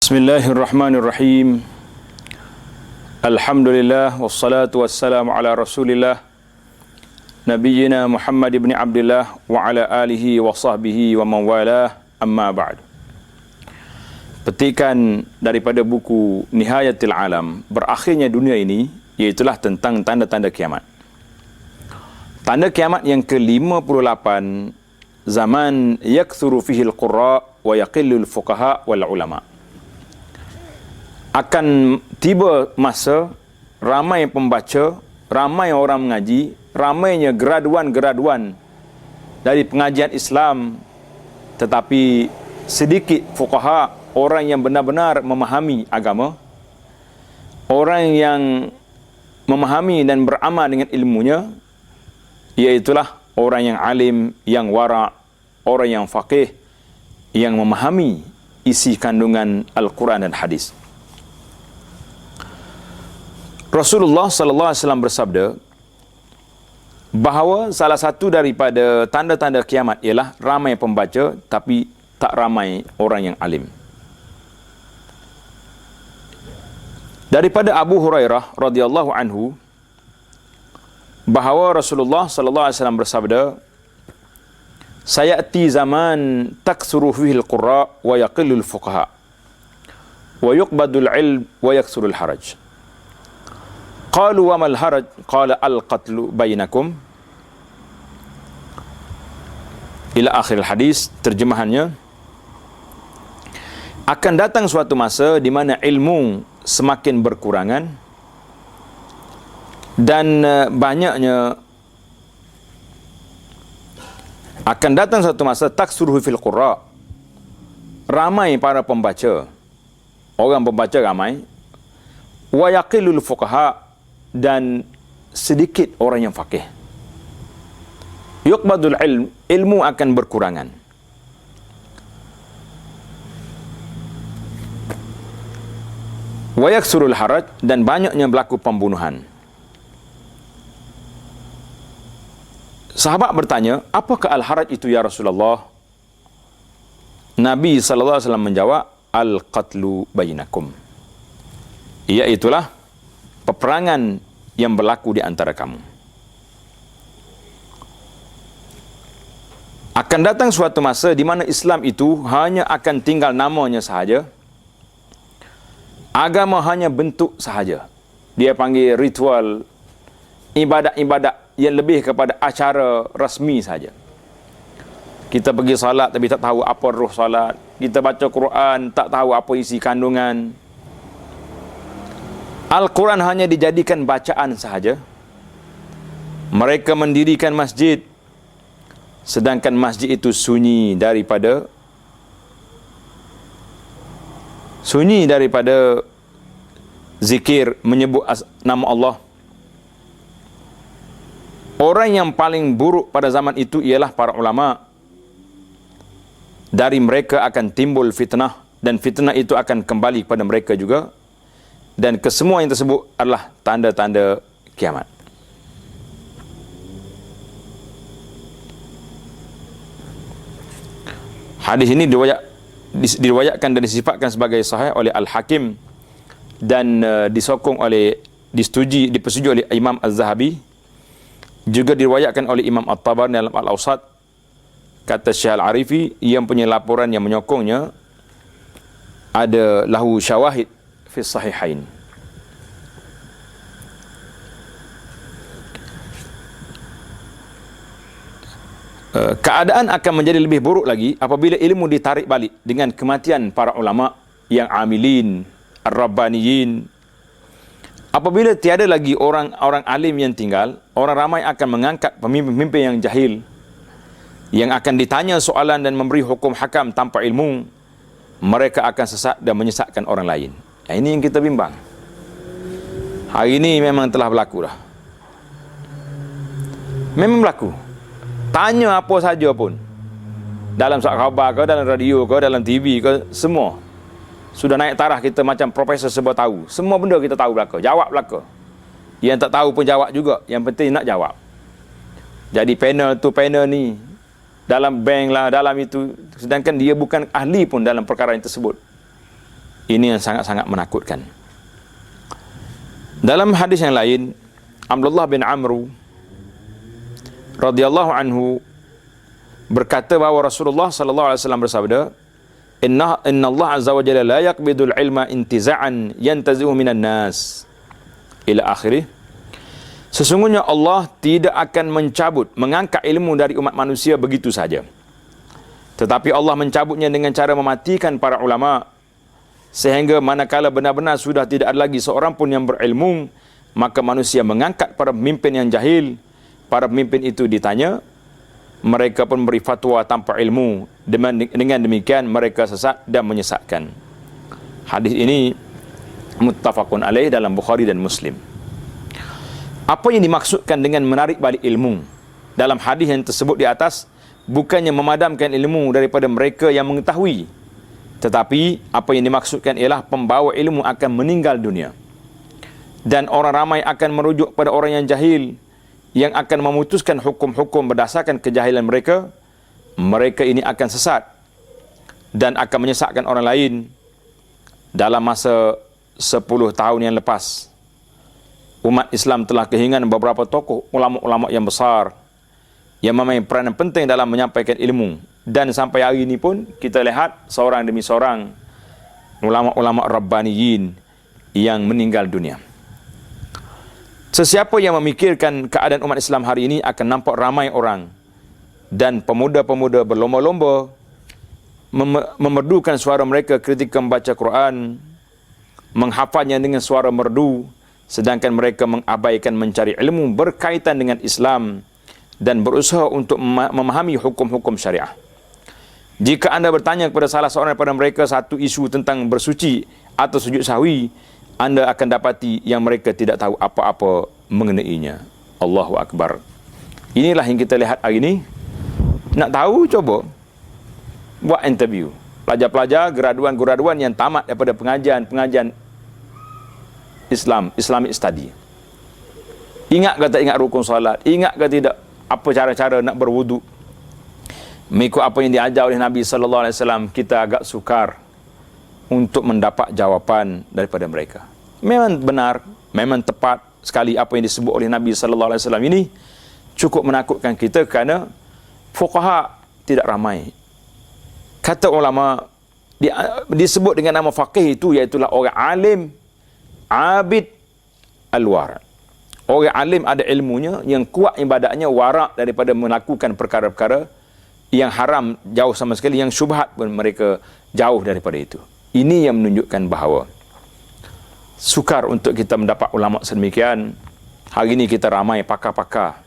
Bismillahirrahmanirrahim. Alhamdulillah wassalatu wassalamu ala Rasulillah nabiyyina Muhammad ibn Abdullah wa ala alihi wa sahbihi wa man walah, amma ba'd. Petikan daripada buku Nihayatul Alam, berakhirnya dunia ini, iaitulah tentang tanda-tanda kiamat. Tanda kiamat yang ke-58, zaman yakthuru fihi al-qurra wa yaqillu al-fuqaha wal ulama. Akan tiba masa ramai pembaca, ramai orang mengaji, ramainya graduan-graduan dari pengajian Islam, tetapi sedikit fuqaha, orang yang benar-benar memahami agama, orang yang memahami dan beramal dengan ilmunya, iaitulah orang yang alim, yang wara', orang yang faqih, yang memahami isi kandungan Al-Quran dan hadis. Rasulullah sallallahu alaihi wasallam bersabda bahawa salah satu daripada tanda-tanda kiamat ialah ramai pembaca tapi tak ramai orang yang alim. Daripada Abu Hurairah radhiyallahu anhu bahawa Rasulullah sallallahu alaihi wasallam bersabda, "Sayati zaman taksuru fihi al-qurra wa yaqillu al-fuqaha wa yuqbadu al-ilm wa yaksuru al-haraj." Qalu wa mal haraj? Qala al-qatlu bainakum. Ila akhir hadis. Terjemahannya, akan datang suatu masa di mana ilmu semakin berkurangan dan banyaknya, akan datang suatu masa taksuruhu fil qurra, ramai para pembaca, orang pembaca ramai, wa yaqillul fuqaha, dan sedikit orang yang faqih. Yuqbadul ilm, ilmu akan berkurangan. Wa yaksurul haraj, dan banyaknya berlaku pembunuhan. Sahabat bertanya, apakah al-haraj itu ya Rasulullah? Nabi sallallahu alaihi wasallam menjawab, al-qatlu bainakum. Iaitulah peperangan yang berlaku di antara kamu. Akan datang suatu masa di mana Islam itu hanya akan tinggal namanya sahaja. Agama hanya bentuk sahaja. Dia panggil ritual, ibadat-ibadat yang lebih kepada acara rasmi saja. Kita pergi salat tapi tak tahu apa ruh salat. Kita baca Quran tak tahu apa isi kandungan. Al-Quran hanya dijadikan bacaan sahaja. Mereka mendirikan masjid, sedangkan masjid itu sunyi daripada zikir, menyebut nama Allah. Orang yang paling buruk pada zaman itu ialah para ulama. Dari mereka akan timbul fitnah, dan fitnah itu akan kembali kepada mereka juga. Dan kesemua yang tersebut adalah tanda-tanda kiamat. Hadis ini diriwayatkan dan disifatkan sebagai sahih oleh Al-Hakim dan disetujui oleh Imam Az-Zahabi. Juga diriwayatkan oleh Imam At-Tabarani dalam Al-Awsat. Kata Syekh Al-Arifi, yang punya laporan yang menyokongnya ada lahu syawahid fi sahihain. Keadaan akan menjadi lebih buruk lagi apabila ilmu ditarik balik dengan kematian para ulama yang amilin, ar-rabbaniyin. Apabila tiada lagi orang alim yang tinggal, orang ramai akan mengangkat pemimpin-pemimpin yang jahil, yang akan ditanya soalan dan memberi hukum hakam tanpa ilmu. Mereka akan sesat dan menyesatkan orang lain. Ini yang kita bimbang. Hari ini memang telah berlaku dah. Memang berlaku. Tanya apa saja pun, dalam surat khabar ke, dalam radio ke, dalam TV ke, semua sudah naik taraf kita macam profesor sebab tahu. Semua benda kita tahu belaka, jawab belaka. Yang tak tahu pun jawab juga. Yang penting nak jawab. Jadi panel tu panel ni, dalam bank lah, dalam itu, sedangkan dia bukan ahli pun dalam perkara yang tersebut. Ini yang sangat-sangat menakutkan. Dalam hadis yang lain, Abdullah bin Amr radhiyallahu anhu berkata bahawa Rasulullah sallallahu alaihi wasallam bersabda, Inna Allah azza wa jalla la yaqbidul ilma intiza'an yantazi'u minan nas ila akhirih. Sesungguhnya Allah tidak akan mencabut, mengangkat ilmu dari umat manusia begitu saja. Tetapi Allah mencabutnya dengan cara mematikan para ulama, sehingga manakala benar-benar sudah tidak ada lagi seorang pun yang berilmu, maka manusia mengangkat para pemimpin yang jahil. Para pemimpin itu ditanya, mereka pun beri fatwa tanpa ilmu. Dengan demikian mereka sesat dan menyesatkan. Hadis ini muttafaqun alaih dalam Bukhari dan Muslim. Apa yang dimaksudkan dengan menarik balik ilmu dalam hadis yang tersebut di atas, bukannya memadamkan ilmu daripada mereka yang mengetahui, tetapi apa yang dimaksudkan ialah pembawa ilmu akan meninggal dunia, dan orang ramai akan merujuk pada orang yang jahil, yang akan memutuskan hukum-hukum berdasarkan kejahilan mereka. Mereka ini akan sesat dan akan menyesatkan orang lain. Dalam masa 10 tahun yang lepas, umat Islam telah kehilangan beberapa tokoh ulama-ulama yang besar yang memainkan peranan penting dalam menyampaikan ilmu. Dan sampai hari ini pun kita lihat seorang demi seorang ulama-ulama rabbaniyin yang meninggal dunia. Sesiapa yang memikirkan keadaan umat Islam hari ini akan nampak ramai orang dan pemuda-pemuda berlomba-lomba memerdukan suara mereka ketika membaca Quran, menghafalnya dengan suara merdu, sedangkan mereka mengabaikan mencari ilmu berkaitan dengan Islam dan berusaha untuk memahami hukum-hukum syariah. Jika anda bertanya kepada salah seorang daripada mereka satu isu tentang bersuci atau sujud sahwi, anda akan dapati yang mereka tidak tahu apa-apa mengenainya. Allahu Akbar. Inilah yang kita lihat hari ini. Nak tahu, coba buat interview pelajar-pelajar, graduan-graduan yang tamat daripada pengajian Islamic study. Ingat ke tak ingat rukun salat? Ingat ke tidak apa cara-cara nak berwuduk? Mengikut apa yang diajar oleh Nabi sallallahu alaihi wasallam, kita agak sukar untuk mendapat jawapan daripada mereka. Memang benar, memang tepat sekali apa yang disebut oleh Nabi sallallahu alaihi wasallam ini cukup menakutkan kita kerana fuqaha tidak ramai. Kata ulama disebut dengan nama faqih itu iaitu orang alim, abid, al-wara'. Orang alim ada ilmunya, yang kuat ibadatnya, warak daripada melakukan perkara-perkara yang haram jauh sama sekali, yang syubhat pun mereka jauh daripada itu. Ini yang menunjukkan bahawa sukar untuk kita mendapat ulama sedemikian. Hari ini kita ramai pakar-pakar,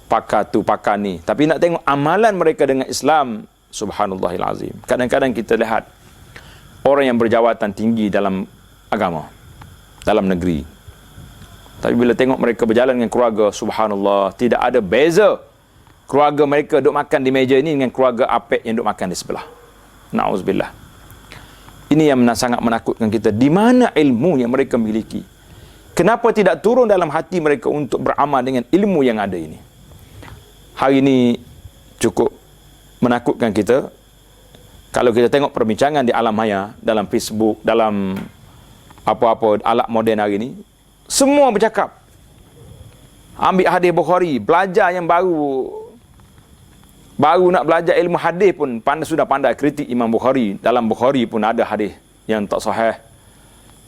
pakar tu, pakar ni, tapi nak tengok amalan mereka dengan Islam, subhanallahil azim. Kadang-kadang kita lihat orang yang berjawatan tinggi dalam agama, dalam negeri, tapi bila tengok mereka berjalan dengan keluarga, subhanallah, tidak ada beza keluarga mereka duduk makan di meja ini dengan keluarga apek yang duduk makan di sebelah. Na'udzubillah. Ini yang sangat menakutkan kita. Di mana ilmu yang mereka miliki? Kenapa tidak turun dalam hati mereka untuk beramal dengan ilmu yang ada ini? Hari ini cukup menakutkan kita. Kalau kita tengok perbincangan di alam maya, dalam Facebook, dalam apa-apa alat moden hari ini, semua bercakap ambil hadis Bukhari, belajar yang baru nak belajar ilmu hadis pun sudah pandai kritik Imam Bukhari. Dalam Bukhari pun ada hadis yang tak sahih.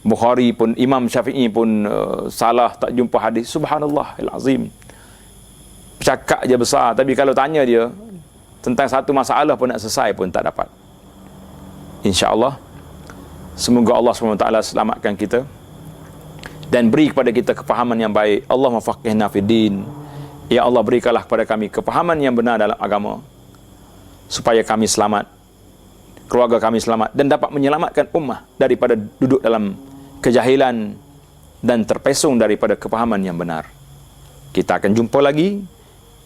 Bukhari pun, Imam Syafi'i pun salah, tak jumpa hadis. Subhanallahil azim. Cakap je besar, tapi kalau tanya dia tentang satu masalah pun nak selesai pun tak dapat. InsyaAllah, semoga Allah SWT selamatkan kita dan beri kepada kita kefahaman yang baik. Allah mafaqihna fiddin. Ya Allah, berikanlah kepada kami kefahaman yang benar dalam agama, supaya kami selamat, keluarga kami selamat, dan dapat menyelamatkan ummah daripada duduk dalam kejahilan dan terpesong daripada kefahaman yang benar. Kita akan jumpa lagi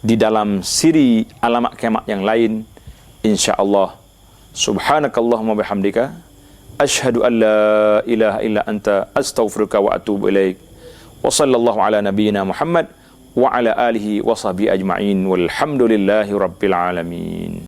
di dalam siri alamat kiamat yang lain, insya-Allah. Subhanakallahumma bihamdika asyhadu an la ilaha illa anta astaghfiruka wa atubu ilaik. Wa sallallahu ala nabiyyina Muhammad wa ala alihi wa sahbihi ajma'in walhamdulillahi rabbil alamin.